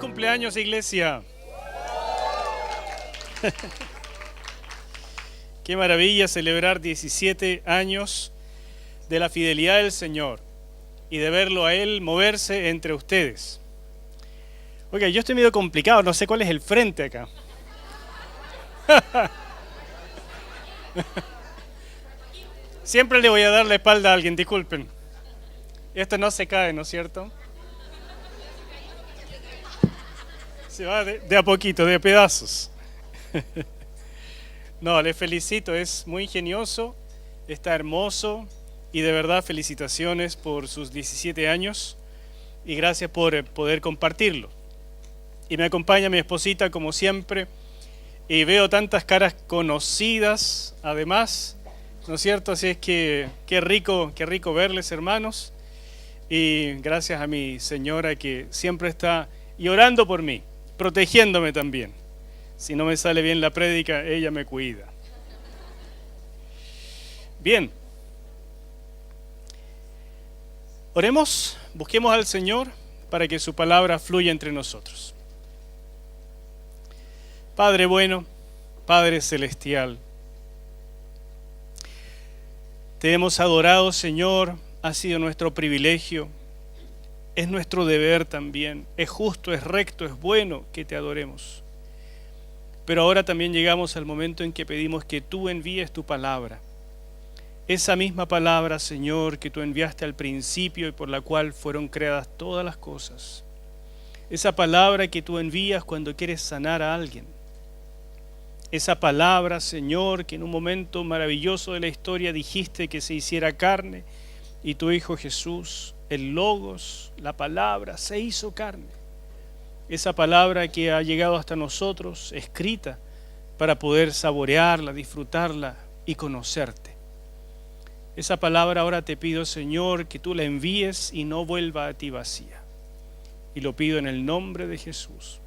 cumpleaños, iglesia! Qué maravilla celebrar 17 años de la fidelidad del Señor y de verlo a Él moverse entre ustedes. Oiga, yo estoy medio complicado, no sé cuál es el frente acá. Siempre le voy a dar la espalda a alguien, disculpen. Esto no se cae, ¿no es cierto? Se va de a poquito, de a pedazos. No, les felicito, es muy ingenioso, está hermoso y de verdad felicitaciones por sus 17 años y gracias por poder compartirlo. Y me acompaña mi esposita como siempre y veo tantas caras conocidas además, ¿no es cierto? Así es que qué rico verles, hermanos, y gracias a mi señora que siempre está orando por mí, protegiéndome también. Si no me sale bien la prédica, ella me cuida. Bien. Oremos, busquemos al Señor para que su palabra fluya entre nosotros. Padre bueno, Padre celestial, te hemos adorado, Señor, ha sido nuestro privilegio, es nuestro deber también, es justo, es recto, es bueno que te adoremos. Pero ahora también llegamos al momento en que pedimos que tú envíes tu palabra. Esa misma palabra, Señor, que tú enviaste al principio y por la cual fueron creadas todas las cosas. Esa palabra que tú envías cuando quieres sanar a alguien. Esa palabra, Señor, que en un momento maravilloso de la historia dijiste que se hiciera carne y tu Hijo Jesús, el Logos, la palabra, se hizo carne. Esa palabra que ha llegado hasta nosotros, escrita, para poder saborearla, disfrutarla y conocerte. Esa palabra ahora te pido, Señor, que tú la envíes y no vuelva a ti vacía. Y lo pido en el nombre de Jesús.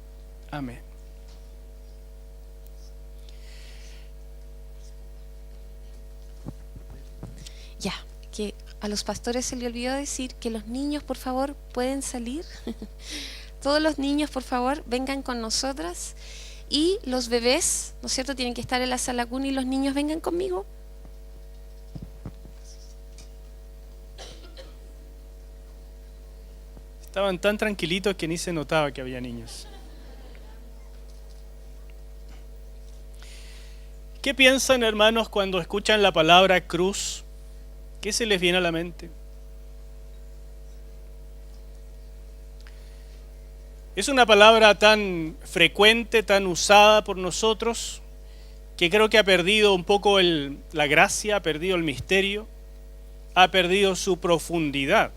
Amén. Ya, que a los pastores se le olvidó decir que los niños, por favor, pueden salir. Todos los niños, por favor, vengan con nosotras. Y los bebés, ¿no es cierto?, tienen que estar en la sala cuna y los niños vengan conmigo. Estaban tan tranquilitos que ni se notaba que había niños. ¿Qué piensan, hermanos, cuando escuchan la palabra cruz? ¿Qué se les viene a la mente? Es una palabra tan frecuente, tan usada por nosotros, que creo que ha perdido un poco la gracia, ha perdido el misterio, ha perdido su profundidad.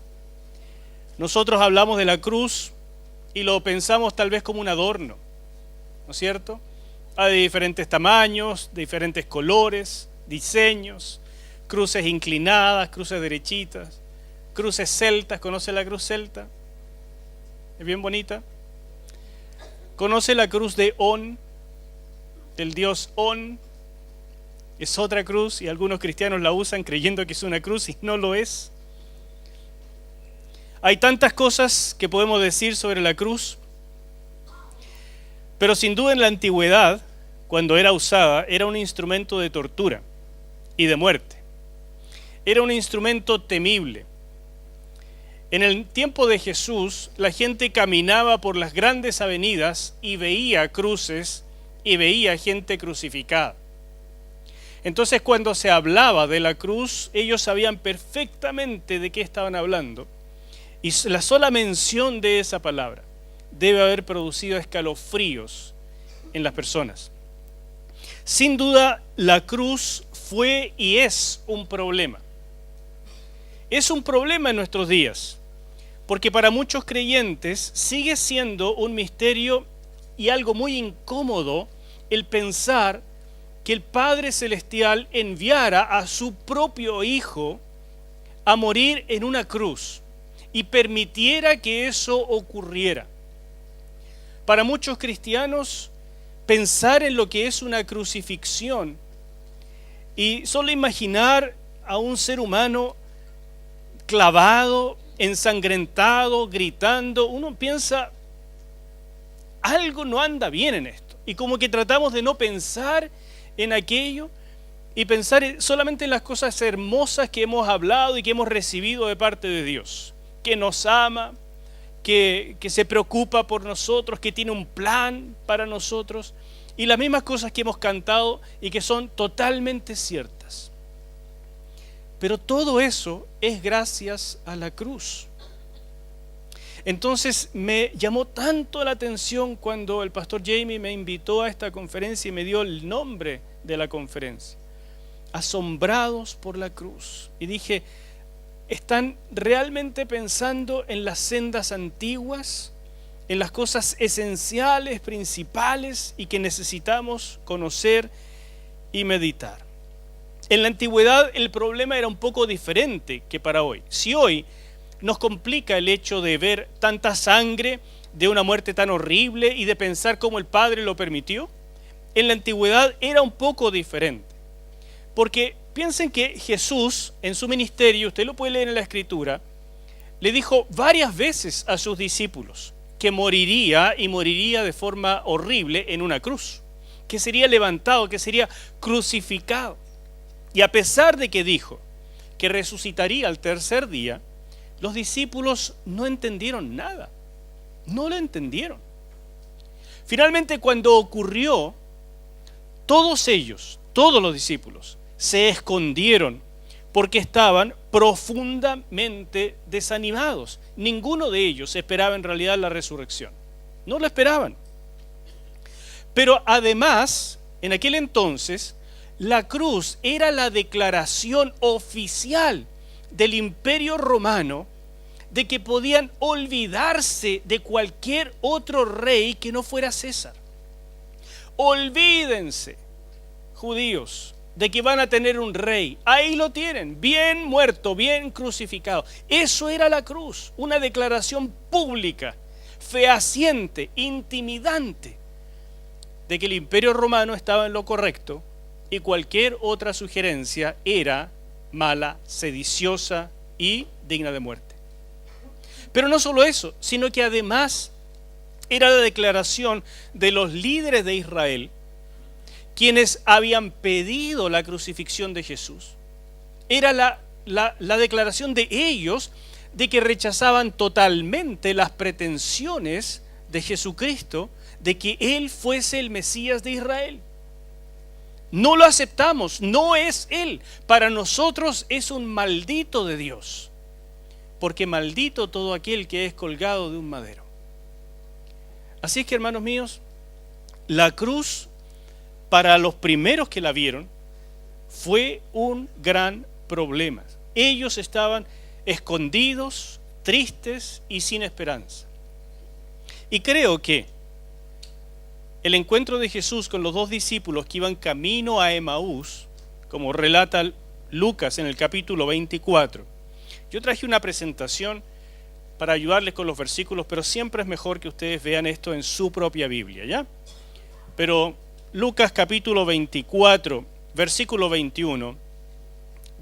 Nosotros hablamos de la cruz y lo pensamos tal vez como un adorno, ¿no es cierto? Hay de diferentes tamaños, de diferentes colores, diseños, cruces inclinadas, cruces derechitas, cruces celtas. ¿Conoce la cruz celta? Es bien bonita. ¿Conoce la cruz de On? El dios On. Es otra cruz y algunos cristianos la usan creyendo que es una cruz y no lo es. Hay tantas cosas que podemos decir sobre la cruz, pero sin duda en la antigüedad, cuando era usada, era un instrumento de tortura y de muerte. Era un instrumento temible. En el tiempo de Jesús, la gente caminaba por las grandes avenidas y veía cruces y veía gente crucificada. Entonces, cuando se hablaba de la cruz, ellos sabían perfectamente de qué estaban hablando. Y la sola mención de esa palabra debe haber producido escalofríos en las personas. Sin duda, la cruz fue y es un problema. Es un problema en nuestros días, porque para muchos creyentes sigue siendo un misterio y algo muy incómodo el pensar que el Padre Celestial enviara a su propio Hijo a morir en una cruz y permitiera que eso ocurriera. Para muchos cristianos, pensar en lo que es una crucifixión y solo imaginar a un ser humano clavado, ensangrentado, gritando, uno piensa, algo no anda bien en esto. Y como que tratamos de no pensar en aquello y pensar solamente en las cosas hermosas que hemos hablado y que hemos recibido de parte de Dios, que nos ama, que se preocupa por nosotros, que tiene un plan para nosotros, y las mismas cosas que hemos cantado y que son totalmente ciertas. Pero todo eso es gracias a la cruz. Entonces me llamó tanto la atención cuando el pastor Jamie me invitó a esta conferencia y me dio el nombre de la conferencia: Asombrados por la cruz. Y dije, ¿están realmente pensando en las sendas antiguas, en las cosas esenciales, principales y que necesitamos conocer y meditar? En la antigüedad el problema era un poco diferente que para hoy. Si hoy nos complica el hecho de ver tanta sangre, de una muerte tan horrible y de pensar cómo el Padre lo permitió, en la antigüedad era un poco diferente. Porque piensen que Jesús en su ministerio, usted lo puede leer en la Escritura, le dijo varias veces a sus discípulos que moriría y moriría de forma horrible en una cruz, que sería levantado, que sería crucificado. Y a pesar de que dijo que resucitaría al tercer día, los discípulos no entendieron nada, no lo entendieron. Finalmente, cuando ocurrió, todos ellos, todos los discípulos, se escondieron porque estaban profundamente desanimados. Ninguno de ellos esperaba en realidad la resurrección, no lo esperaban. Pero además, en aquel entonces, la cruz era la declaración oficial del Imperio Romano de que podían olvidarse de cualquier otro rey que no fuera César. Olvídense, judíos, de que van a tener un rey. Ahí lo tienen, bien muerto, bien crucificado. Eso era la cruz, una declaración pública, fehaciente, intimidante, de que el Imperio Romano estaba en lo correcto y cualquier otra sugerencia era mala, sediciosa y digna de muerte. Pero no solo eso, sino que además era la declaración de los líderes de Israel, quienes habían pedido la crucifixión de Jesús. Era la declaración de ellos de que rechazaban totalmente las pretensiones de Jesucristo de que Él fuese el Mesías de Israel. No lo aceptamos, no es Él. Para nosotros es un maldito de Dios, porque maldito todo aquel que es colgado de un madero. Así es que, hermanos míos, la cruz para los primeros que la vieron fue un gran problema. Ellos estaban escondidos, tristes y sin esperanza. Y creo que el encuentro de Jesús con los dos discípulos que iban camino a Emaús, como relata Lucas en el capítulo 24, yo traje una presentación para ayudarles con los versículos, pero siempre es mejor que ustedes vean esto en su propia Biblia, ¿ya? Pero Lucas capítulo 24, versículo 21,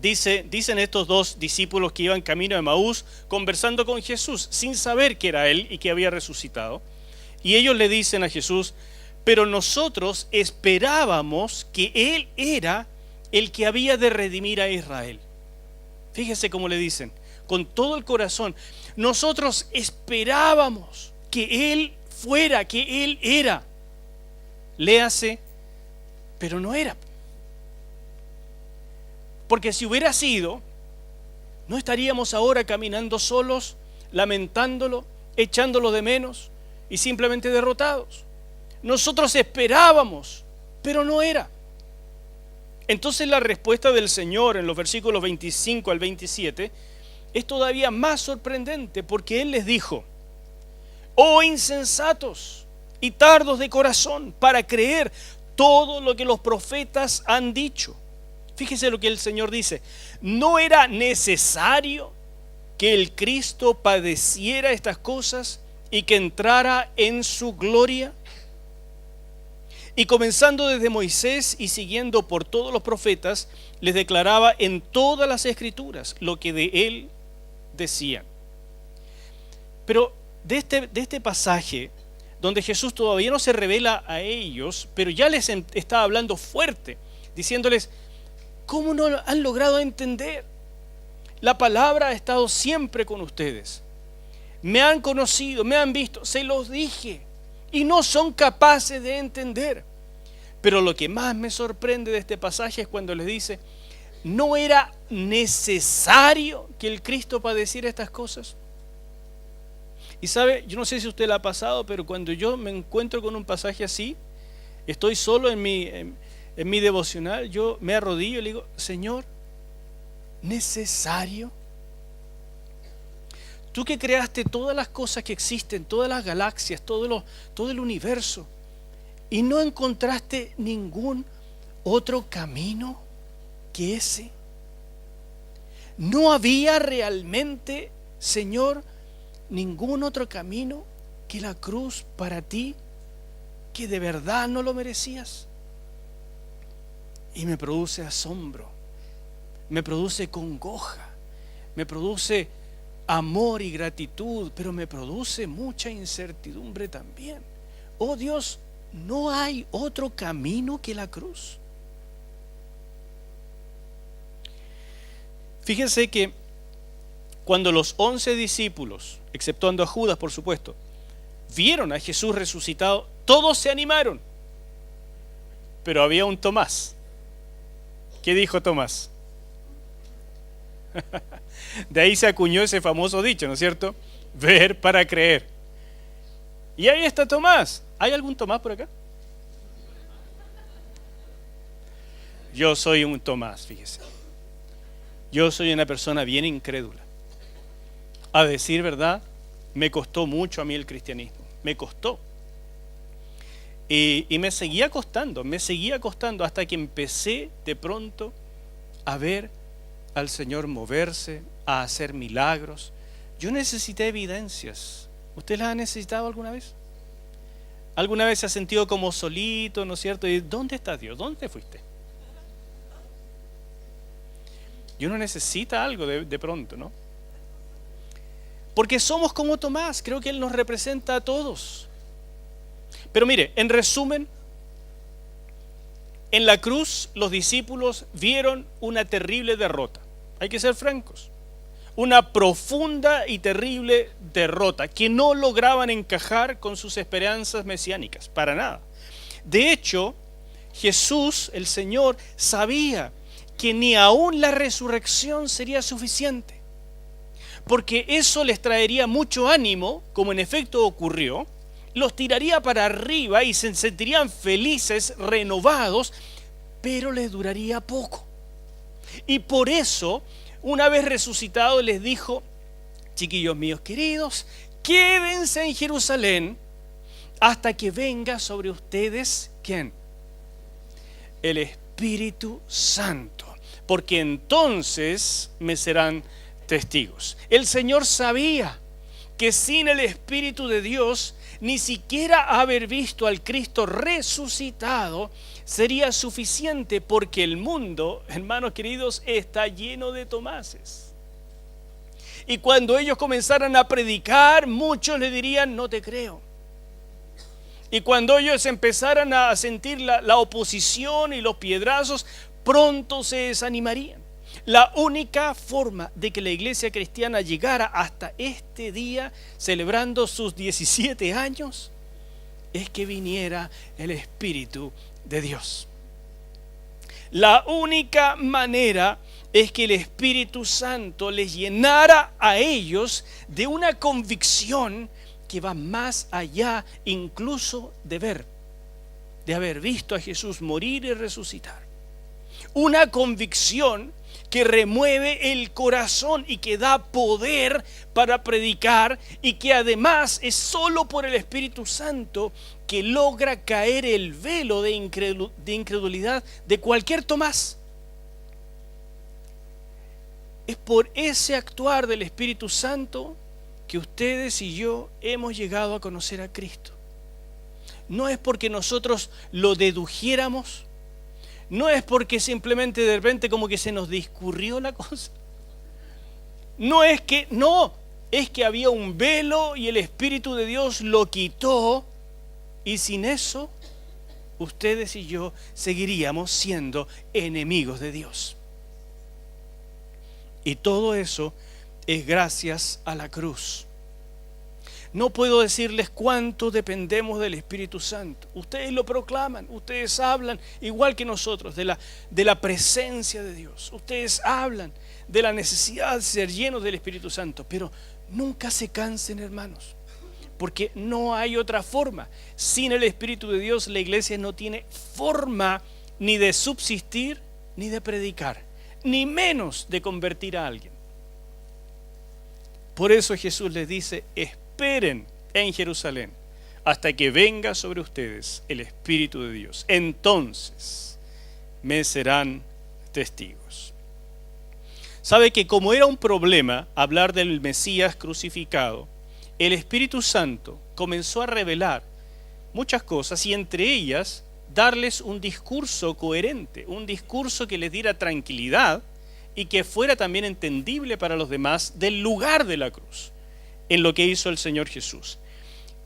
dicen estos dos discípulos que iban camino a Emaús conversando con Jesús sin saber que era Él y que había resucitado. Y ellos le dicen a Jesús: pero nosotros esperábamos que Él era el que había de redimir a Israel. Fíjese cómo le dicen, con todo el corazón. Nosotros esperábamos que Él fuera, que Él era. Léase, pero no era. Porque si hubiera sido, no estaríamos ahora caminando solos, lamentándolo, echándolo de menos y simplemente derrotados. Nosotros esperábamos, pero no era. Entonces la respuesta del Señor en los versículos 25 al 27 es todavía más sorprendente, porque Él les dijo: oh insensatos y tardos de corazón para creer todo lo que los profetas han dicho. Fíjese lo que el Señor dice: ¿no era necesario que el Cristo padeciera estas cosas y que entrara en su gloria? Y comenzando desde Moisés y siguiendo por todos los profetas, les declaraba en todas las Escrituras lo que de Él decían. Pero de este pasaje donde Jesús todavía no se revela a ellos, pero ya les está hablando fuerte, diciéndoles, ¿cómo no han logrado entender? La palabra ha estado siempre con ustedes. Me han conocido, me han visto, se los dije, y no son capaces de entender. Pero lo que más me sorprende de este pasaje es cuando les dice, ¿no era necesario que el Cristo padeciera estas cosas? Y sabe, yo no sé si a usted le ha pasado, pero cuando yo me encuentro con un pasaje así, estoy solo en mi devocional, yo me arrodillo y le digo, Señor, ¿necesario? Tú que creaste todas las cosas que existen, todas las galaxias, todo el universo, y no encontraste ningún otro camino que ese. ¿No había realmente, Señor, ningún otro camino que la cruz para ti, que de verdad no lo merecías? Y me produce asombro, me produce congoja, me produce amor y gratitud, pero me produce mucha incertidumbre también. Oh Dios, ¿no hay otro camino que la cruz? Fíjense que cuando los 11 discípulos, exceptuando a Judas por supuesto, vieron a Jesús resucitado, todos se animaron, pero había un Tomás. ¿Qué dijo Tomás? De ahí se acuñó ese famoso dicho, ¿no es cierto? Ver para creer. Y ahí está Tomás. ¿Hay algún Tomás por acá? Yo soy un Tomás, fíjese. Yo soy una persona bien incrédula. A decir verdad, me costó mucho a mí el cristianismo. Me costó. Y me seguía costando hasta que empecé de pronto a ver al Señor moverse, a hacer milagros. Yo necesité evidencias. ¿Usted las ha necesitado alguna vez? ¿Alguna vez se ha sentido como solito, no es cierto? ¿Y dónde está Dios? ¿Dónde fuiste? Y uno necesita algo de pronto, ¿no? Porque somos como Tomás, creo que Él nos representa a todos. Pero mire, en resumen, en la cruz los discípulos vieron una terrible derrota. Hay que ser francos. Una profunda y terrible derrota que no lograban encajar con sus esperanzas mesiánicas, para nada. De hecho, Jesús, el Señor, sabía que ni aún la resurrección sería suficiente, porque eso les traería mucho ánimo, como en efecto ocurrió, los tiraría para arriba y se sentirían felices, renovados, pero les duraría poco. Y por eso, una vez resucitado, les dijo, chiquillos míos queridos, quédense en Jerusalén hasta que venga sobre ustedes, ¿quién? El Espíritu Santo, porque entonces me serán testigos. El Señor sabía que sin el Espíritu de Dios, ni siquiera haber visto al Cristo resucitado sería suficiente, porque el mundo, hermanos queridos, está lleno de Tomases. Y cuando ellos comenzaran a predicar, muchos le dirían, no te creo. Y cuando ellos empezaran a sentir la oposición y los piedrazos, pronto se desanimarían. La única forma de que la iglesia cristiana llegara hasta este día, celebrando sus 17 años, es que viniera el Espíritu de Dios. La única manera es que el Espíritu Santo les llenara a ellos de una convicción que va más allá incluso de haber visto a Jesús morir y resucitar. Una convicción que remueve el corazón y que da poder para predicar, y que además es solo por el Espíritu Santo que logra caer el velo de incredulidad de cualquier Tomás. Es por ese actuar del Espíritu Santo que ustedes y yo hemos llegado a conocer a Cristo. No es porque nosotros lo dedujéramos, no es porque simplemente de repente como que se nos discurrió la cosa. Es que había un velo y el Espíritu de Dios lo quitó Y sin eso, ustedes y yo seguiríamos siendo enemigos de Dios. Y todo eso es gracias a la cruz. No puedo decirles cuánto dependemos del Espíritu Santo. Ustedes lo proclaman, ustedes hablan igual que nosotros de la presencia de Dios. Ustedes hablan de la necesidad de ser llenos del Espíritu Santo, pero nunca se cansen, hermanos, porque no hay otra forma. Sin el Espíritu de Dios, la iglesia no tiene forma ni de subsistir, ni de predicar, ni menos de convertir a alguien. Por eso Jesús les dice: esperen en Jerusalén hasta que venga sobre ustedes el Espíritu de Dios. Entonces me serán testigos. Sabe que como era un problema hablar del Mesías crucificado, el Espíritu Santo comenzó a revelar muchas cosas, y entre ellas darles un discurso coherente, un discurso que les diera tranquilidad y que fuera también entendible para los demás del lugar de la cruz, en lo que hizo el Señor Jesús.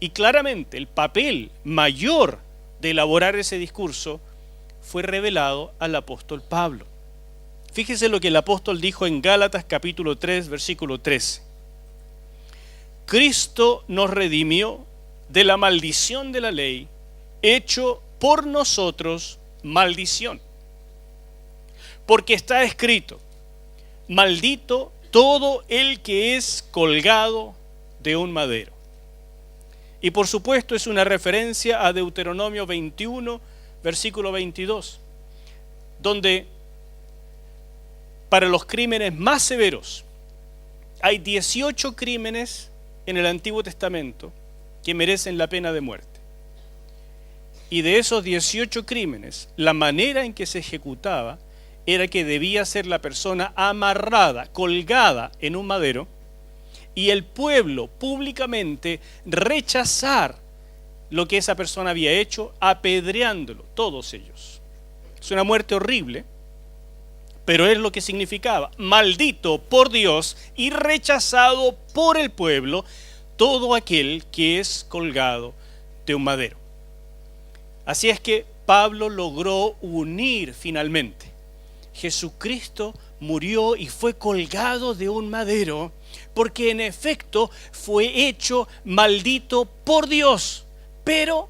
Y claramente el papel mayor de elaborar ese discurso fue revelado al apóstol Pablo. Fíjese lo que el apóstol dijo en Gálatas capítulo 3, versículo 13. Cristo nos redimió de la maldición de la ley, hecho por nosotros maldición. Porque está escrito: maldito todo el que es colgado de un madero. Y por supuesto es una referencia a Deuteronomio 21, versículo 22, donde para los crímenes más severos hay 18 crímenes en el Antiguo Testamento que merecen la pena de muerte. Y de esos 18 crímenes, la manera en que se ejecutaba era que debía ser la persona amarrada, colgada en un madero, y el pueblo públicamente rechazar lo que esa persona había hecho, apedreándolo, todos ellos. Es una muerte horrible, pero es lo que significaba: maldito por Dios y rechazado por el pueblo todo aquel que es colgado de un madero. Así es que Pablo logró unir finalmente. Jesucristo murió y fue colgado de un madero porque en efecto fue hecho maldito por Dios, pero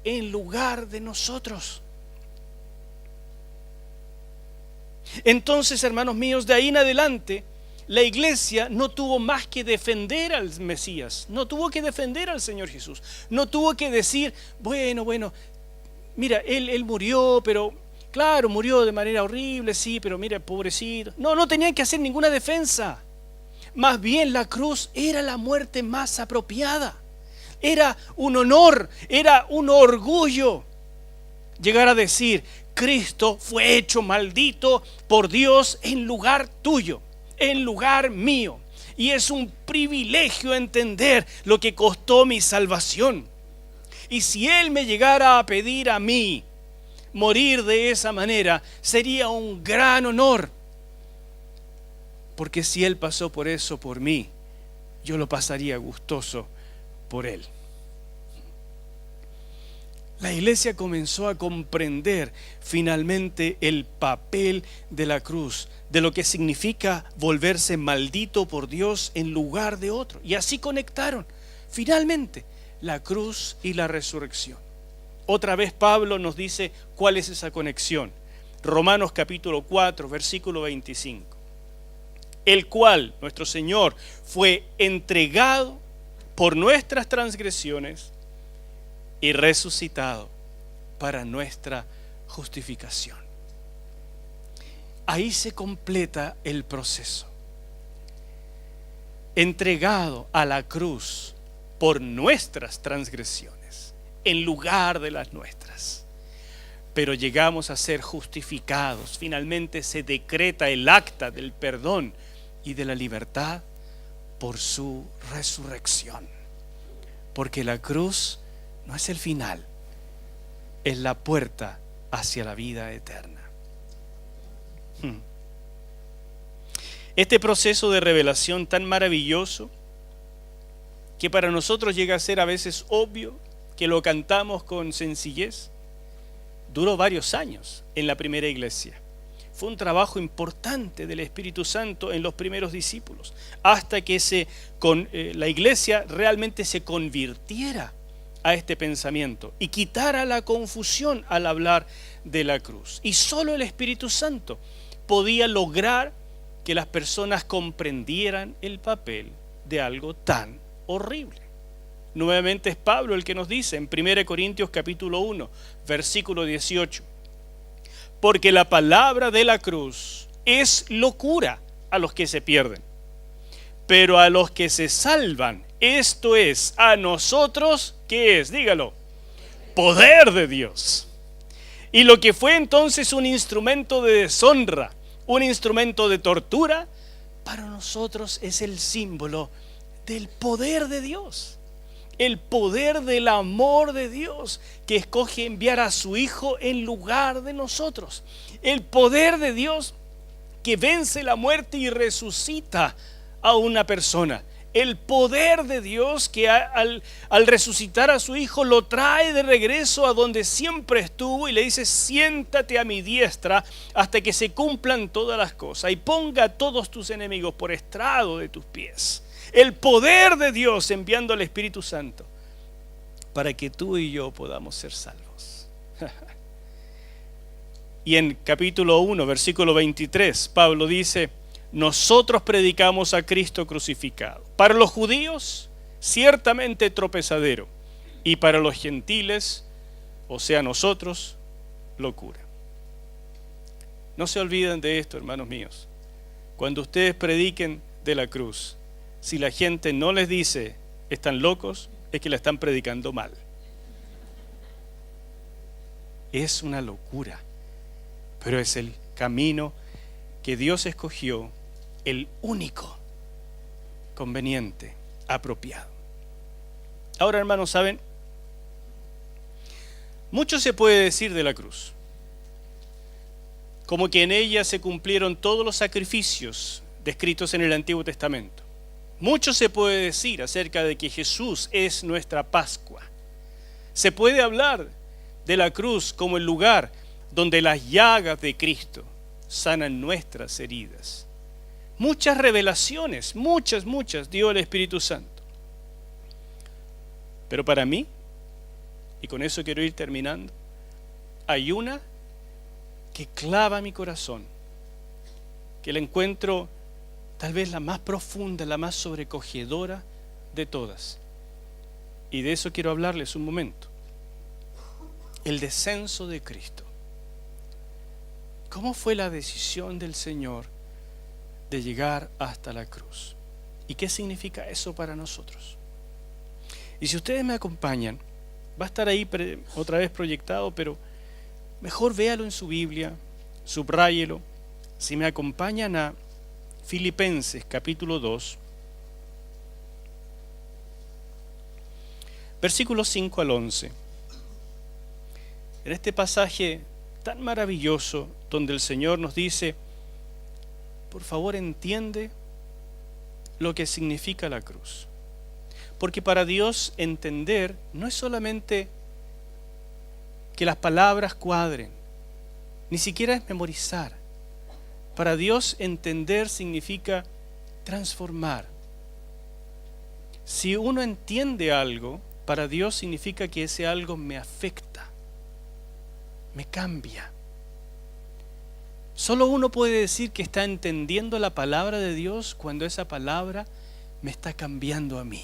en lugar de nosotros. Entonces, hermanos míos, de ahí en adelante la iglesia no tuvo más que defender al Mesías, no tuvo que defender al Señor Jesús, no tuvo que decir: bueno, mira, él murió, pero claro, murió de manera horrible, sí, pero mira, pobrecito. No tenían que hacer ninguna defensa. Más bien la cruz era la muerte más apropiada. Era un honor, era un orgullo llegar a decir: Cristo fue hecho maldito por Dios en lugar tuyo, en lugar mío. Y es un privilegio entender lo que costó mi salvación. Y si Él me llegara a pedir a mí morir de esa manera, sería un gran honor. Porque si Él pasó por eso por mí, yo lo pasaría gustoso por Él. La iglesia comenzó a comprender finalmente el papel de la cruz, de lo que significa volverse maldito por Dios en lugar de otro. Y así conectaron finalmente la cruz y la resurrección. Otra vez Pablo nos dice cuál es esa conexión. Romanos capítulo 4, versículo 25. El cual, nuestro Señor, fue entregado por nuestras transgresiones y resucitado para nuestra justificación. Ahí se completa el proceso. Entregado a la cruz por nuestras transgresiones, en lugar de las nuestras. Pero llegamos a ser justificados. Finalmente se decreta el acta del perdón y de la libertad por su resurrección. Porque la cruz no es el final, es la puerta hacia la vida eterna. Este proceso de revelación tan maravilloso, que para nosotros llega a ser a veces obvio, que lo cantamos con sencillez, duró varios años en la primera iglesia. Fue un trabajo importante del Espíritu Santo en los primeros discípulos, hasta que la iglesia realmente se convirtiera a este pensamiento y quitara la confusión al hablar de la cruz. Y solo el Espíritu Santo podía lograr que las personas comprendieran el papel de algo tan horrible. Nuevamente es Pablo el que nos dice en 1 Corintios capítulo 1, versículo 18: porque la palabra de la cruz es locura a los que se pierden, pero a los que se salvan, esto es, a nosotros, ¿qué es? Dígalo, poder de Dios. Y lo que fue entonces un instrumento de deshonra, un instrumento de tortura, para nosotros es el símbolo del poder de Dios. El poder del amor de Dios, que escoge enviar a su Hijo en lugar de nosotros. El poder de Dios que vence la muerte y resucita a una persona. El poder de Dios que al resucitar a su Hijo lo trae de regreso a donde siempre estuvo y le dice: siéntate a mi diestra hasta que se cumplan todas las cosas y ponga a todos tus enemigos por estrado de tus pies. El poder de Dios enviando al Espíritu Santo para que tú y yo podamos ser salvos. Y en capítulo 1, versículo 23, Pablo dice: nosotros predicamos a Cristo crucificado. Para los judíos, ciertamente tropezadero, y para los gentiles, o sea nosotros, locura. No se olviden de esto, hermanos míos. Cuando ustedes prediquen de la cruz, si la gente no les dice están locos, es que la están predicando mal. Es una locura, pero es el camino que Dios escogió, el único conveniente, apropiado. Ahora, hermanos, ¿saben? Mucho se puede decir de la cruz, como que en ella se cumplieron todos los sacrificios descritos en el Antiguo Testamento. Mucho se puede decir acerca de que Jesús es nuestra Pascua. Se puede hablar de la cruz como el lugar donde las llagas de Cristo sanan nuestras heridas. Muchas revelaciones, muchas dio el Espíritu Santo. Pero para mí, y con eso quiero ir terminando, hay una que clava mi corazón, que la encuentro tal vez la más profunda, la más sobrecogedora de todas. Y de eso quiero hablarles un momento. El descenso de Cristo. ¿Cómo fue la decisión del Señor de llegar hasta la cruz? ¿Y qué significa eso para nosotros? Y si ustedes me acompañan, va a estar ahí otra vez proyectado, pero mejor véalo en su Biblia, subráyelo. Si me acompañan a Filipenses capítulo 2, versículos 5 al 11. En este pasaje tan maravilloso donde el Señor nos dice: por favor, entiende lo que significa la cruz. Porque para Dios entender no es solamente que las palabras cuadren, ni siquiera es memorizar. Para Dios entender significa transformar. Si uno entiende algo, para Dios significa que ese algo me afecta, me cambia. Solo uno puede decir que está entendiendo la palabra de Dios cuando esa palabra me está cambiando a mí.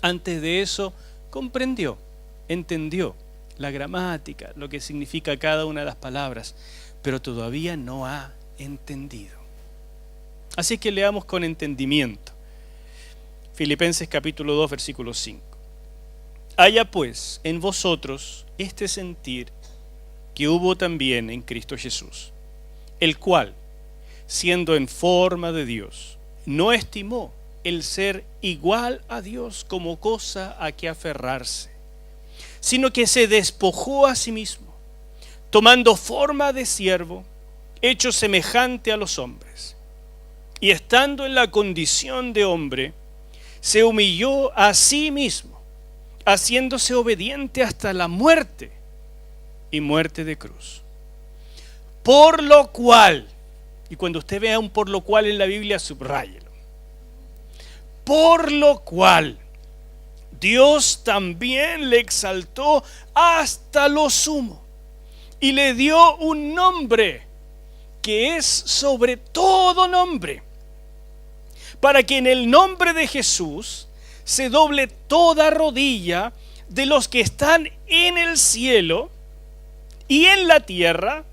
Antes de eso, comprendió, entendió la gramática, lo que significa cada una de las palabras, pero todavía no ha entendido. Así que leamos con entendimiento. Filipenses capítulo 2, versículo 5. Haya pues en vosotros este sentir que hubo también en Cristo Jesús, el cual, siendo en forma de Dios, no estimó el ser igual a Dios como cosa a que aferrarse, sino que se despojó a sí mismo, tomando forma de siervo, hecho semejante a los hombres, y estando en la condición de hombre, se humilló a sí mismo, haciéndose obediente hasta la muerte y muerte de cruz. Por lo cual, y cuando usted vea un por lo cual en la Biblia, subráyelo. Por lo cual Dios también le exaltó hasta lo sumo y le dio un nombre que es sobre todo nombre, para que en el nombre de Jesús se doble toda rodilla de los que están en el cielo y en la tierra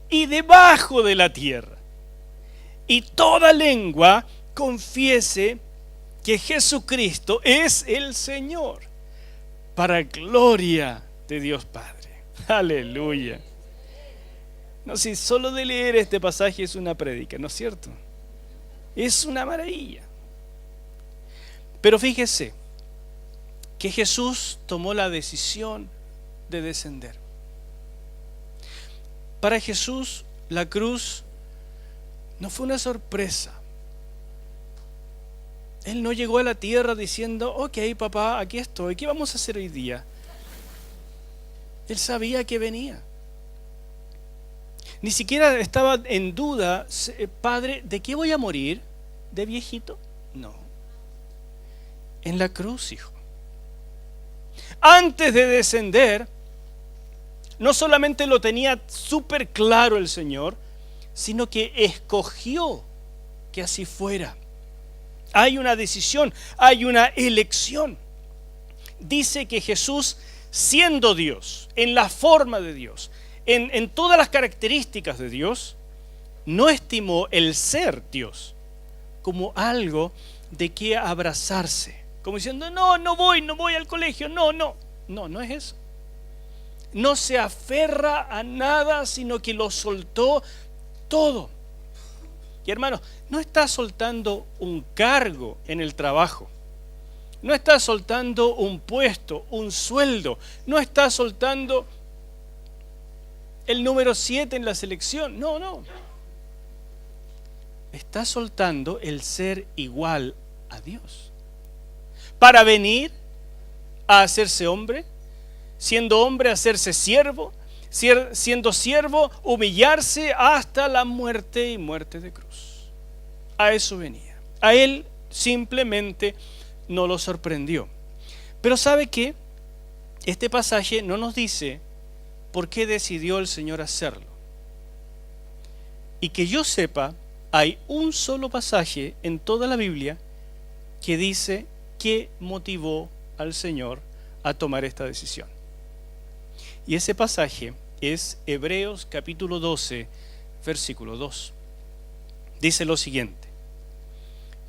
y debajo de la tierra, y toda lengua confiese que Jesucristo es el Señor, para gloria de Dios Padre. Aleluya. No, si solo de leer este pasaje es una prédica, ¿no es cierto? Es una maravilla. Pero fíjese que Jesús tomó la decisión de descender. Para Jesús la cruz no fue una sorpresa. Él no llegó a la tierra diciendo: ok, papá, aquí estoy, ¿qué vamos a hacer hoy día? Él sabía que venía. Ni siquiera estaba en duda: Padre, ¿de qué voy a morir? ¿De viejito? No. En la cruz, hijo. Antes de descender, no solamente lo tenía súper claro el Señor, sino que escogió que así fuera. Hay una decisión, hay una elección. Dice que Jesús, siendo Dios, en la forma de Dios, en todas las características de Dios, no estimó el ser Dios como algo de que abrazarse, como diciendo: no voy al colegio, no es eso. No se aferra a nada, sino que lo soltó todo. Y hermanos, no está soltando un cargo en el trabajo, no está soltando un puesto, un sueldo, no está soltando el número 7 en la selección, no. Está soltando el ser igual a Dios para venir a hacerse hombre, siendo hombre hacerse siervo, siendo siervo humillarse hasta la muerte y muerte de cruz. A eso venía. A él simplemente no lo sorprendió. Pero ¿sabe qué? Este pasaje no nos dice por qué decidió el Señor hacerlo. Y que yo sepa, hay un solo pasaje en toda la Biblia que dice qué motivó al Señor a tomar esta decisión. Y ese pasaje es Hebreos capítulo 12, versículo 2. Dice lo siguiente.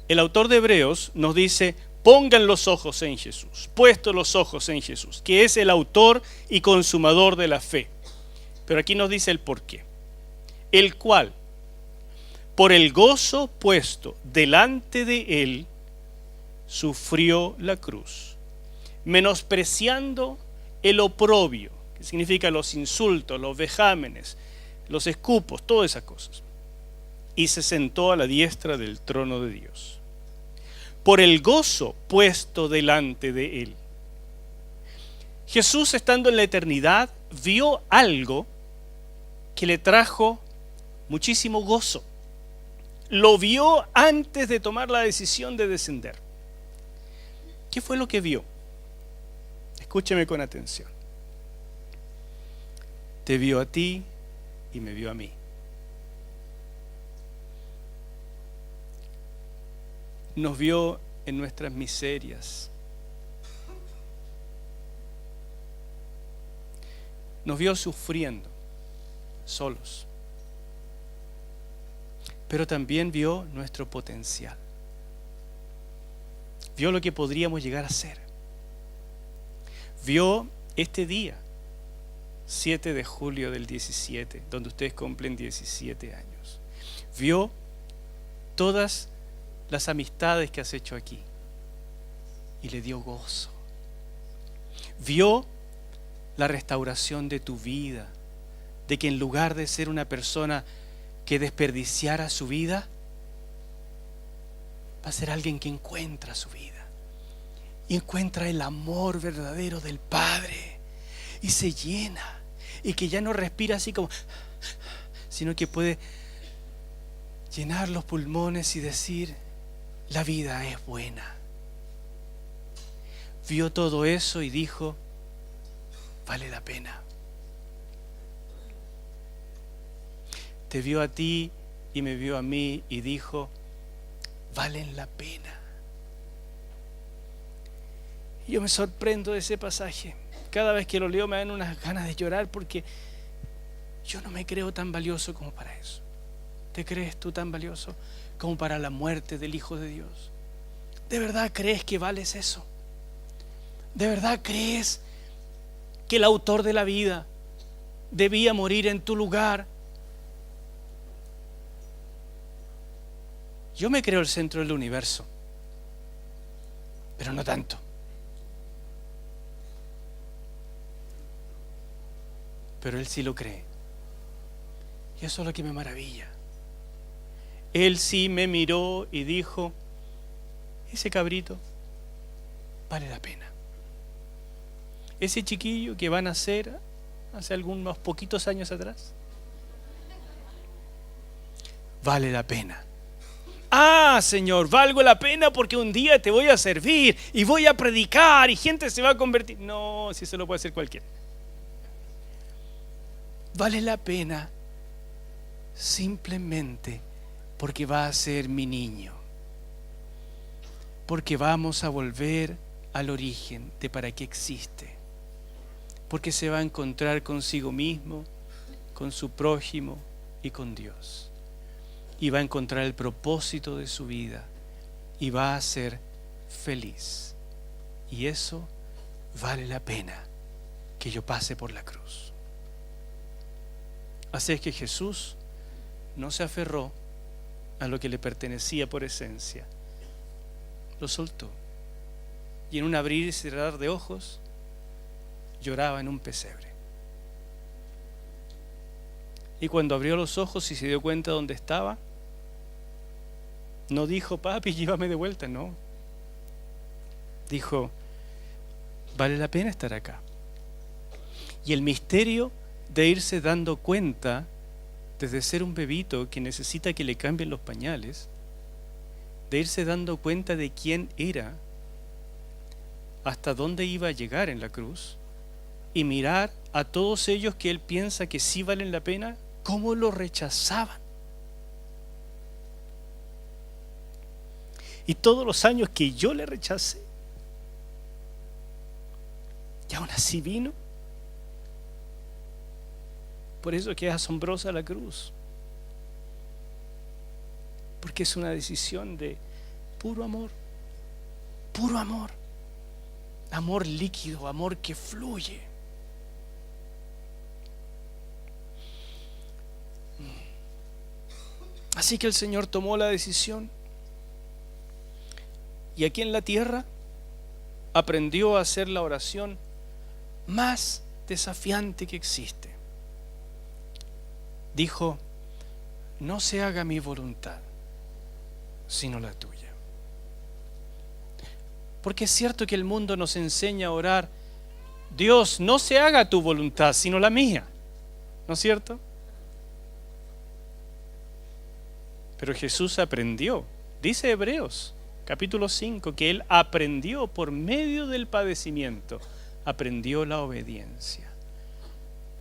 El autor de Hebreos nos dice: pongan los ojos en Jesús, puestos los ojos en Jesús, que es el autor y consumador de la fe. Pero aquí nos dice el porqué. El cual, por el gozo puesto delante de él, sufrió la cruz, menospreciando el oprobio, que significa los insultos, los vejámenes, los escupos, todas esas cosas, y se sentó a la diestra del trono de Dios. Por el gozo puesto delante de él. Jesús, estando en la eternidad, vio algo que le trajo muchísimo gozo. Lo vio antes de tomar la decisión de descender. ¿Qué fue lo que vio? Escúcheme con atención. Te vio a ti y me vio a mí. Nos vio en nuestras miserias. Nos vio sufriendo, solos. Pero también vio nuestro potencial. Vio lo que podríamos llegar a ser. Vio este día, 7 de julio del 17, donde ustedes cumplen 17 años. Vio todas las amistades que has hecho aquí y le dio gozo. Vio la restauración de tu vida, de que en lugar de ser una persona que desperdiciara su vida, va a ser alguien que encuentra su vida. y encuentra el amor verdadero del Padre y se llena, y que ya no respira así como, sino que puede llenar los pulmones y decir: la vida es buena. Vio todo eso y dijo: vale la pena. Te vio a ti y me vio a mí y dijo: valen la pena. Yo me sorprendo de ese pasaje. Cada vez que lo leo me dan unas ganas de llorar, porque yo no me creo tan valioso como para eso. ¿Te crees tú tan valioso como para la muerte del Hijo de Dios? ¿De verdad crees que vales eso? ¿De verdad crees que el autor de la vida debía morir en tu lugar? Yo me creo el centro del universo, pero no tanto. Pero Él sí lo cree. Y eso es lo que me maravilla. Él sí me miró y dijo: ese cabrito vale la pena. Ese chiquillo que va a nacer hace algunos poquitos años atrás, vale la pena. Ah, Señor, valgo la pena porque un día te voy a servir y voy a predicar y gente se va a convertir. No, si eso lo puede hacer cualquiera. Vale la pena simplemente porque va a ser mi niño, porque vamos a volver al origen de para qué existe, porque se va a encontrar consigo mismo, con su prójimo y con Dios, y va a encontrar el propósito de su vida y va a ser feliz. Y eso vale la pena que yo pase por la cruz. Así es que Jesús no se aferró a lo que le pertenecía por esencia, lo soltó, y en un abrir y cerrar de ojos lloraba en un pesebre. Y cuando abrió los ojos y se dio cuenta de dónde estaba, no dijo: papi, llévame de vuelta. No, dijo: vale la pena estar acá. Y el misterio de irse dando cuenta, desde ser un bebito que necesita que le cambien los pañales, de irse dando cuenta de quién era, hasta dónde iba a llegar en la cruz, y mirar a todos ellos que él piensa que sí valen la pena, cómo lo rechazaban. Y todos los años que yo le rechacé, y aún así vino. Por eso que es asombrosa la cruz, porque es una decisión de puro amor, amor líquido, amor que fluye. Así que el Señor tomó la decisión, y aquí en la tierra aprendió a hacer la oración más desafiante que existe. Dijo: no se haga mi voluntad, sino la tuya. Porque es cierto que el mundo nos enseña a orar: Dios, no se haga tu voluntad, sino la mía. ¿No es cierto? Pero Jesús aprendió, dice Hebreos capítulo 5, que Él aprendió por medio del padecimiento, aprendió la obediencia.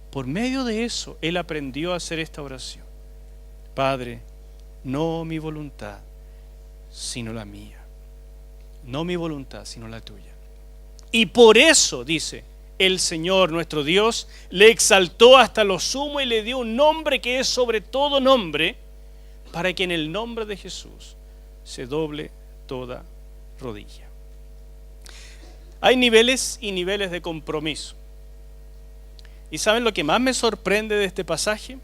Por medio de eso, Él aprendió a hacer esta oración: Padre, no mi voluntad, sino la mía. No mi voluntad, sino la tuya. Y por eso, dice, el Señor nuestro Dios le exaltó hasta lo sumo y le dio un nombre que es sobre todo nombre, para que en el nombre de Jesús se doble toda rodilla. Hay niveles y niveles de compromiso. ¿Y saben lo que más me sorprende de este pasaje?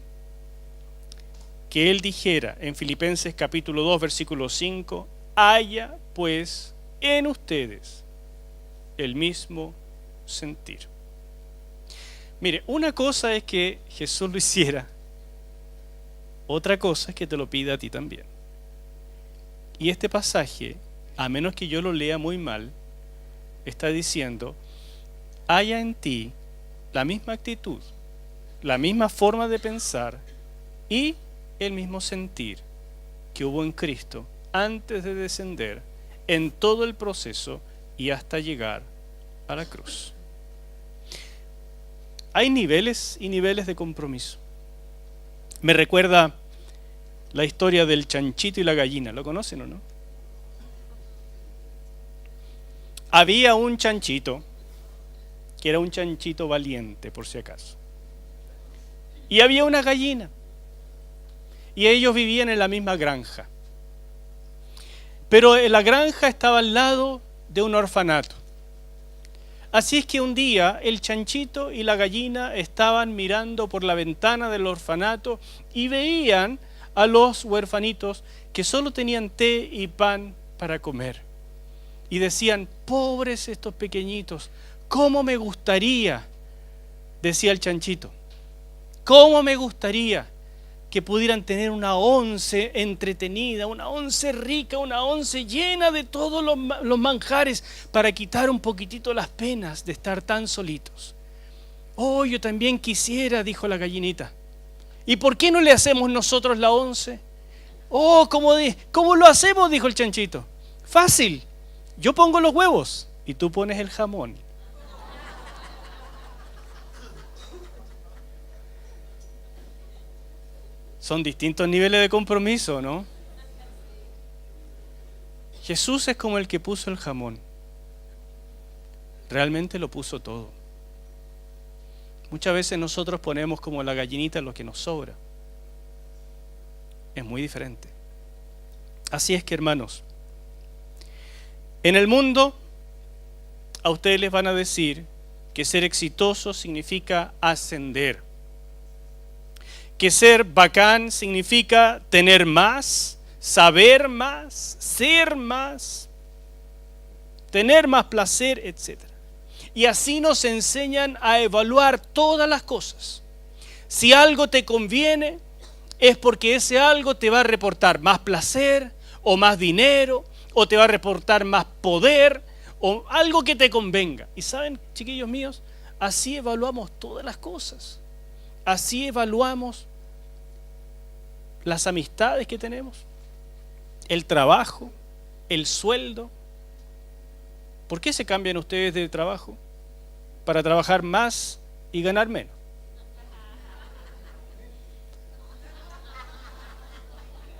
Que Él dijera en Filipenses capítulo 2 versículo 5: haya pues en ustedes el mismo sentir. Mire, una cosa es que Jesús lo hiciera, otra cosa es que te lo pida a ti también. Y este pasaje, a menos que yo lo lea muy mal, está diciendo, haya en ti la misma actitud, la misma forma de pensar y el mismo sentir que hubo en Cristo antes de descender en todo el proceso y hasta llegar a la cruz. Hay niveles y niveles de compromiso. Me recuerda la historia del chanchito y la gallina. ¿Lo conocen o no? Había un chanchito, que era un chanchito valiente, por si acaso. Y había una gallina. Y ellos vivían en la misma granja. Pero la granja estaba al lado de un orfanato. Así es que un día el chanchito y la gallina estaban mirando por la ventana del orfanato y veían a los huerfanitos que solo tenían té y pan para comer. Y decían, pobres estos pequeñitos, ¿cómo me gustaría? Decía el chanchito, ¿cómo me gustaría que pudieran tener una once entretenida, una once rica, una once llena de todos los manjares para quitar un poquitito las penas de estar tan solitos? Oh, yo también quisiera, dijo la gallinita. ¿Y por qué no le hacemos nosotros la once? Oh, ¿cómo lo hacemos? Dijo el chanchito. Fácil, yo pongo los huevos y tú pones el jamón. Son distintos niveles de compromiso, ¿no? Jesús es como el que puso el jamón. Realmente lo puso todo. Muchas veces nosotros ponemos como la gallinita lo que nos sobra. Es muy diferente. Así es que, hermanos, en el mundo a ustedes les van a decir que ser exitoso significa ascender. Que ser bacán significa tener más, saber más, ser más, tener más placer, etc. Y así nos enseñan a evaluar todas las cosas. Si algo te conviene, es porque ese algo te va a reportar más placer, o más dinero, o te va a reportar más poder, o algo que te convenga. Y saben, chiquillos míos, así evaluamos todas las cosas. Así evaluamos las amistades que tenemos, el trabajo, el sueldo. ¿Por qué se cambian ustedes de trabajo? Para trabajar más y ganar menos.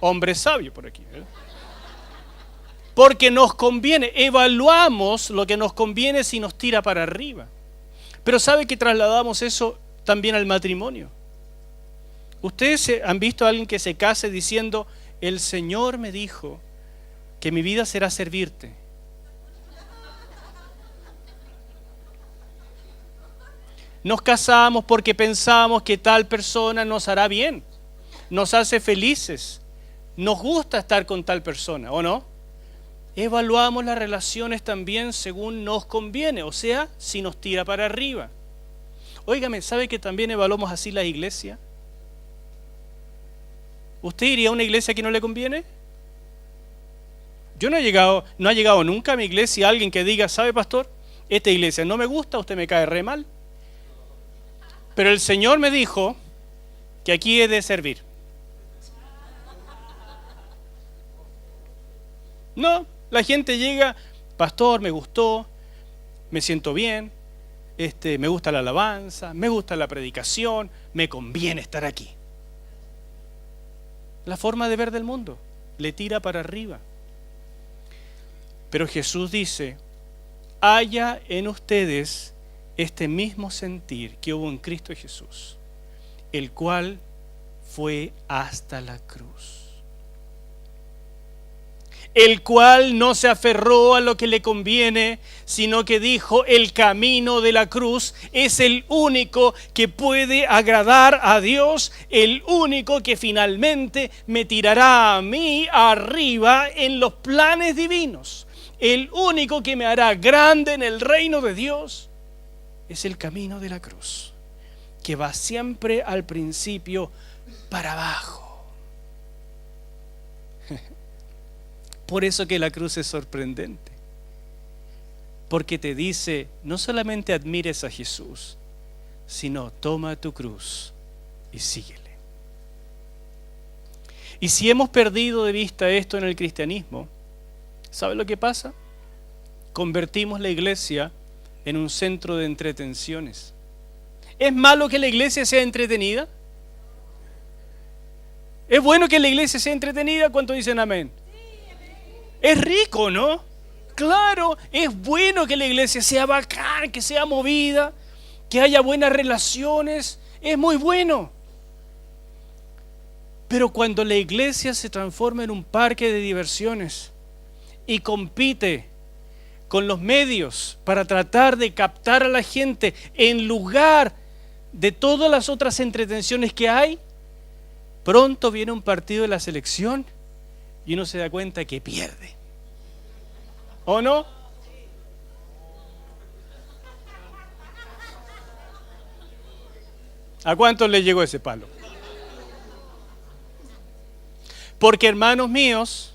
Hombre sabio por aquí, ¿verdad? Porque nos conviene, evaluamos lo que nos conviene si nos tira para arriba. Pero ¿sabe que trasladamos eso también al matrimonio? ¿Ustedes han visto a alguien que se case diciendo, el Señor me dijo que mi vida será servirte? Nos casamos porque pensamos que tal persona nos hará bien, nos hace felices, nos gusta estar con tal persona, ¿o no? Evaluamos las relaciones también según nos conviene, o sea, si nos tira para arriba. Óigame, ¿sabe que también evaluamos así la iglesia? ¿Usted iría a una iglesia que no le conviene? Yo no ha llegado nunca a mi iglesia alguien que diga, ¿sabe, pastor? Esta iglesia no me gusta, usted me cae re mal. Pero el Señor me dijo que aquí he de servir. No, la gente llega, pastor, me gustó, me siento bien, me gusta la alabanza, me gusta la predicación, me conviene estar aquí. La forma de ver del mundo le tira para arriba. Pero Jesús dice, haya en ustedes este mismo sentir que hubo en Cristo Jesús, el cual fue hasta la cruz. El cual no se aferró a lo que le conviene, sino que dijo, el camino de la cruz es el único que puede agradar a Dios, el único que finalmente me tirará a mí arriba en los planes divinos, el único que me hará grande en el reino de Dios, es el camino de la cruz, que va siempre al principio para abajo. Por eso que la cruz es sorprendente. porque te dice, no solamente admires a Jesús, sino toma tu cruz y síguele. Y si hemos perdido de vista esto en el cristianismo, ¿sabe lo que pasa? Convertimos la iglesia en un centro de entretenciones. ¿Es malo que la iglesia sea entretenida? ¿Es bueno que la iglesia sea entretenida? ¿Cuántos dicen amén? Es rico, ¿no? Claro, es bueno que la iglesia sea bacán, que sea movida, que haya buenas relaciones. Es muy bueno. Pero cuando la iglesia se transforma en un parque de diversiones y compite con los medios para tratar de captar a la gente en lugar de todas las otras entretenciones que hay, pronto viene un partido de la selección y uno se da cuenta que pierde. ¿O no? ¿A cuántos les llegó ese palo? Porque, hermanos míos,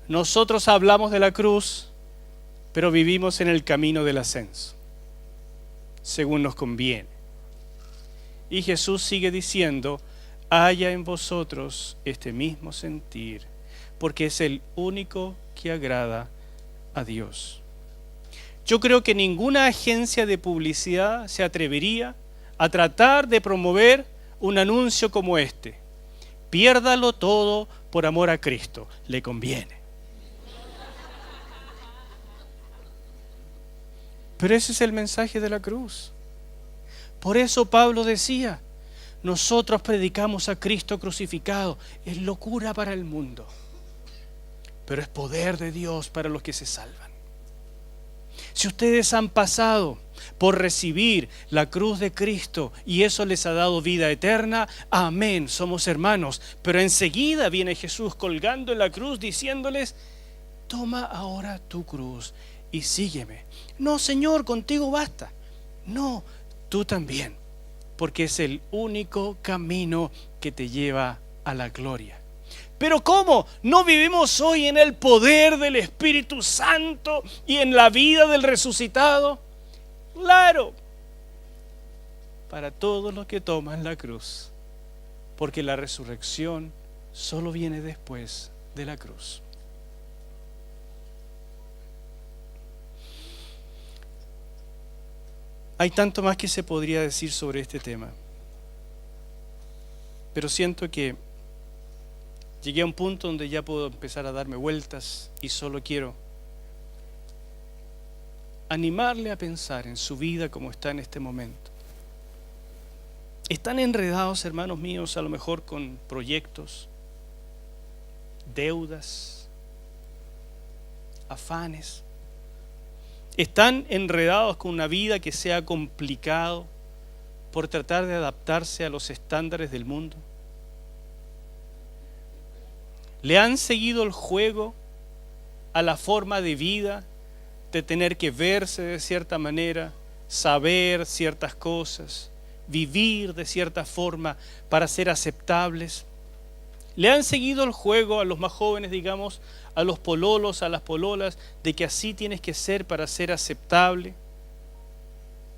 nosotros hablamos de la cruz, pero vivimos en el camino del ascenso, según nos conviene. Y Jesús sigue diciendo, haya en vosotros este mismo sentir, porque es el único que agrada a Dios. Yo creo que ninguna agencia de publicidad se atrevería a tratar de promover un anuncio como este. Piérdalo todo por amor a Cristo, le conviene. Pero ese es el mensaje de la cruz. Por eso Pablo decía, nosotros predicamos a Cristo crucificado, es locura para el mundo, pero es poder de Dios para los que se salvan. Si ustedes han pasado por recibir la cruz de Cristo y eso les ha dado vida eterna, amén, somos hermanos. Pero enseguida viene Jesús colgando en la cruz diciéndoles, toma ahora tu cruz y sígueme. No, Señor, contigo basta. No, tú también, porque es el único camino que te lleva a la gloria. Pero ¿cómo? ¿No vivimos hoy en el poder del Espíritu Santo y en la vida del resucitado? Claro, para todos los que toman la cruz, porque la resurrección solo viene después de la cruz. Hay tanto más que se podría decir sobre este tema, pero siento que llegué a un punto donde ya puedo empezar a darme vueltas y solo quiero animarle a pensar en su vida como está en este momento. Están enredados, hermanos míos, a lo mejor con proyectos, deudas, afanes. Están enredados con una vida que sea complicado por tratar de adaptarse a los estándares del mundo. Le han seguido el juego a la forma de vida de tener que verse de cierta manera, saber ciertas cosas, vivir de cierta forma para ser aceptables. Le han seguido el juego a los más jóvenes, digamos, a los pololos, a las pololas, de que así tienes que ser para ser aceptable.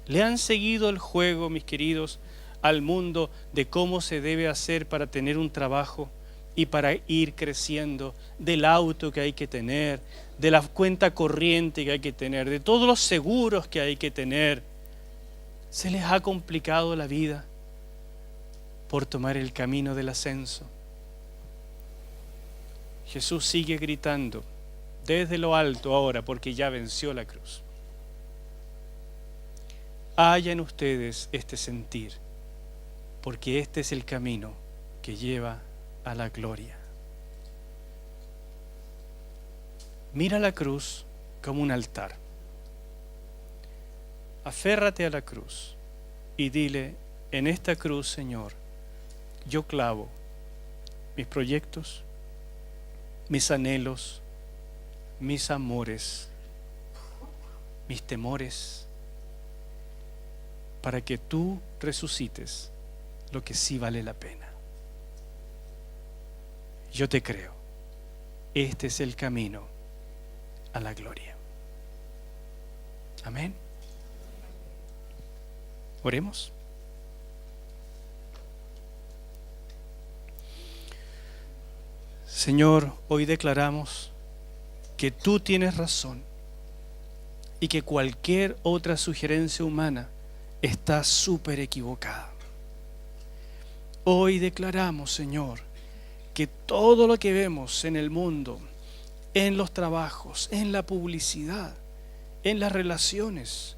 Le han seguido el juego, mis queridos, al mundo de cómo se debe hacer para tener un trabajo y para ir creciendo, del auto que hay que tener, de la cuenta corriente que hay que tener, de todos los seguros que hay que tener. Se les ha complicado la vida por tomar el camino del ascenso. Jesús sigue gritando desde lo alto ahora, porque ya venció la cruz. Haya en ustedes este sentir, porque este es el camino que lleva a la gloria. Mira la cruz como un altar. Aférrate a la cruz y dile, en esta cruz, Señor, yo clavo mis proyectos, mis anhelos, mis amores, mis temores, para que tú resucites lo que sí vale la pena. Yo te creo. Este es el camino a la gloria. Amén. Oremos. Señor, hoy declaramos que tú tienes razón y que cualquier otra sugerencia humana está súper equivocada. Hoy declaramos, Señor, que todo lo que vemos en el mundo, en los trabajos, en la publicidad, en las relaciones,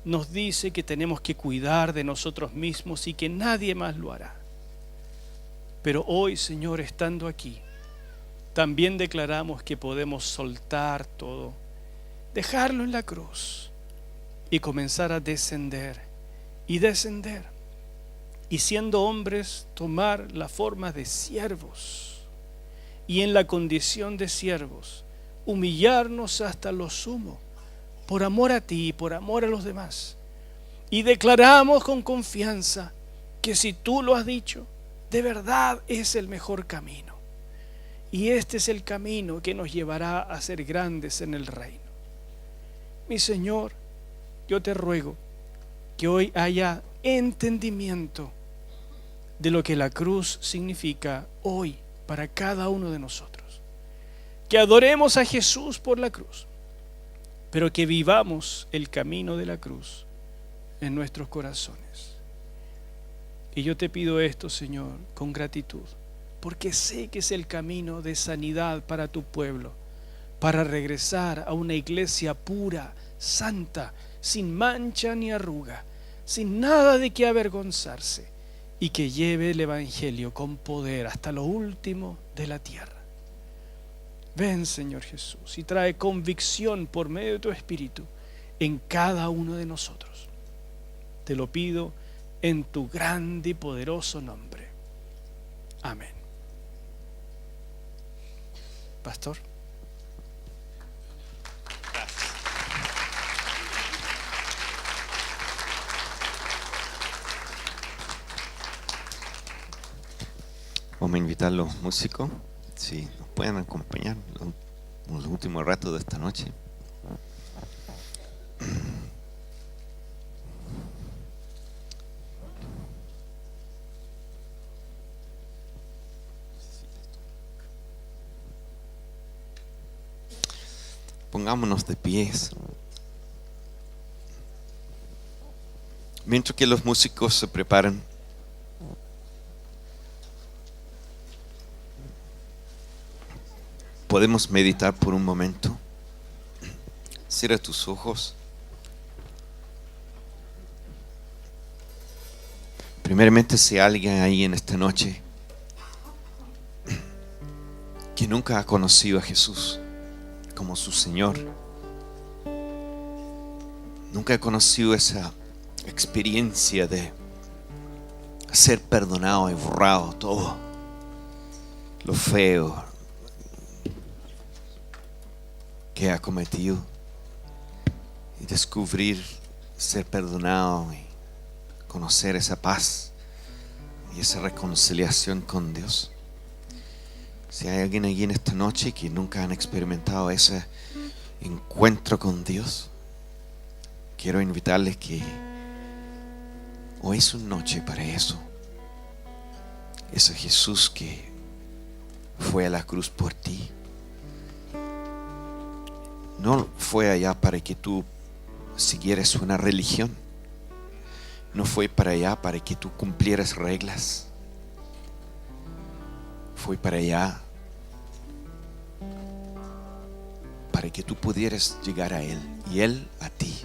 nos dice que tenemos que cuidar de nosotros mismos y que nadie más lo hará. Pero hoy, Señor, estando aquí, también declaramos que podemos soltar todo, dejarlo en la cruz y comenzar a descender y descender. Y siendo hombres, tomar la forma de siervos. Y en la condición de siervos, humillarnos hasta lo sumo, por amor a ti y por amor a los demás. Y declaramos con confianza que si tú lo has dicho, de verdad es el mejor camino. Y este es el camino que nos llevará a ser grandes en el reino. Mi Señor, yo te ruego que hoy haya entendimiento de lo que la cruz significa hoy para cada uno de nosotros. Que adoremos a Jesús por la cruz, pero que vivamos el camino de la cruz en nuestros corazones. Y yo te pido esto, Señor, con gratitud, porque sé que es el camino de sanidad para tu pueblo, para regresar a una iglesia pura, santa, sin mancha ni arruga, sin nada de qué avergonzarse, y que lleve el evangelio con poder hasta lo último de la tierra. Ven, Señor Jesús, y trae convicción por medio de tu Espíritu en cada uno de nosotros. Te lo pido en tu grande y poderoso nombre. Amén. Pastor. Vamos a invitar a los músicos, si nos pueden acompañar los últimos ratos de esta noche. Pongámonos de pies. Mientras que los músicos se preparan, podemos meditar por un momento. Cierra tus ojos. Primeramente, si hay alguien ahí en esta noche que nunca ha conocido a Jesús como su Señor, nunca ha conocido esa experiencia de ser perdonado y borrado todo lo feo que ha cometido, y descubrir ser perdonado y conocer esa paz y esa reconciliación con Dios. Si hay alguien allí en esta noche que nunca han experimentado ese encuentro con Dios, quiero invitarles que hoy es una noche para eso. Ese Jesús que fue a la cruz por ti, no fue allá para que tú siguieras una religión, no fue para allá para que tú cumplieras reglas, fue para allá para que tú pudieras llegar a Él y Él a ti,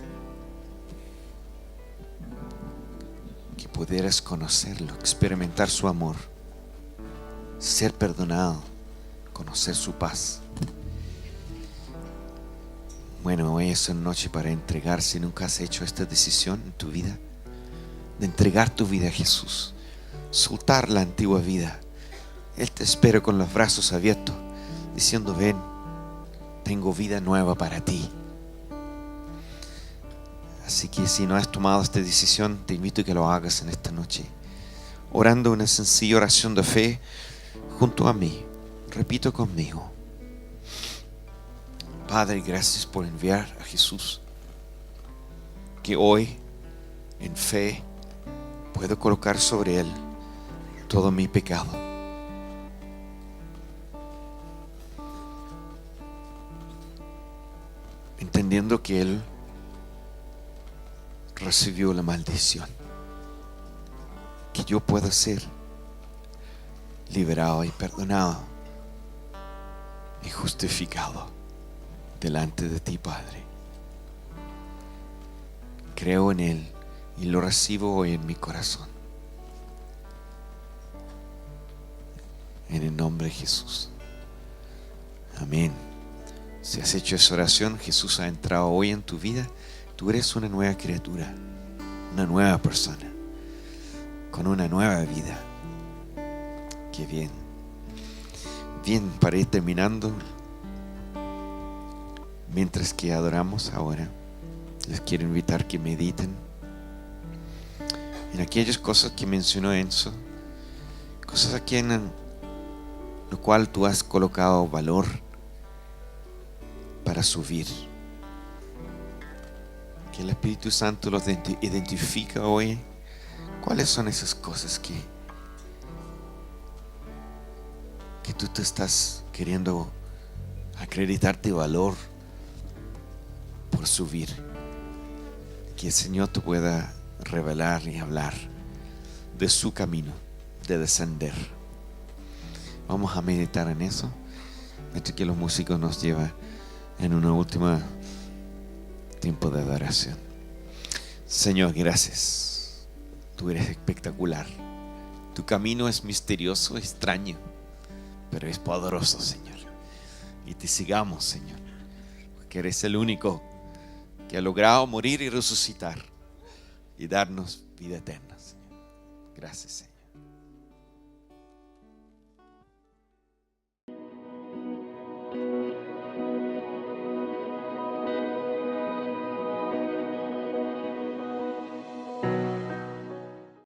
que pudieras conocerlo, experimentar su amor, ser perdonado, conocer su paz. Bueno, hoy es una noche para entregar. Si nunca has hecho esta decisión en tu vida, de entregar tu vida a Jesús, soltar la antigua vida, Él te espera con los brazos abiertos, diciendo: ven, tengo vida nueva para ti. Así que si no has tomado esta decisión, te invito a que lo hagas en esta noche, orando una sencilla oración de fe junto a mí. Repito conmigo: Padre, gracias por enviar a Jesús que hoy, en fe, puedo colocar sobre Él todo mi pecado. Entendiendo que Él recibió la maldición, que yo pueda ser liberado y perdonado y justificado delante de ti, Padre. Creo en Él y lo recibo hoy en mi corazón. En el nombre de Jesús. Amén. Si has hecho esa oración, Jesús ha entrado hoy en tu vida. Tú eres una nueva criatura, una nueva persona, con una nueva vida. Qué bien. Bien, para ir terminando, mientras que adoramos ahora, les quiero invitar que mediten en aquellas cosas que mencionó Enzo, cosas aquí en lo cual tú has colocado valor para subir. Que el Espíritu Santo los identifica hoy. ¿Cuáles son esas cosas que tú te estás queriendo acreditarte valor por subir? Que el Señor te pueda revelar y hablar de su camino de descender. Vamos a meditar en eso mientras que los músicos nos llevan en una última tiempo de adoración. Señor, gracias. Tú eres espectacular. Tu camino es misterioso, extraño, pero es poderoso, Señor. Y te sigamos, Señor, porque eres el único que ha logrado morir y resucitar y darnos vida eterna, Señor. Gracias, Señor.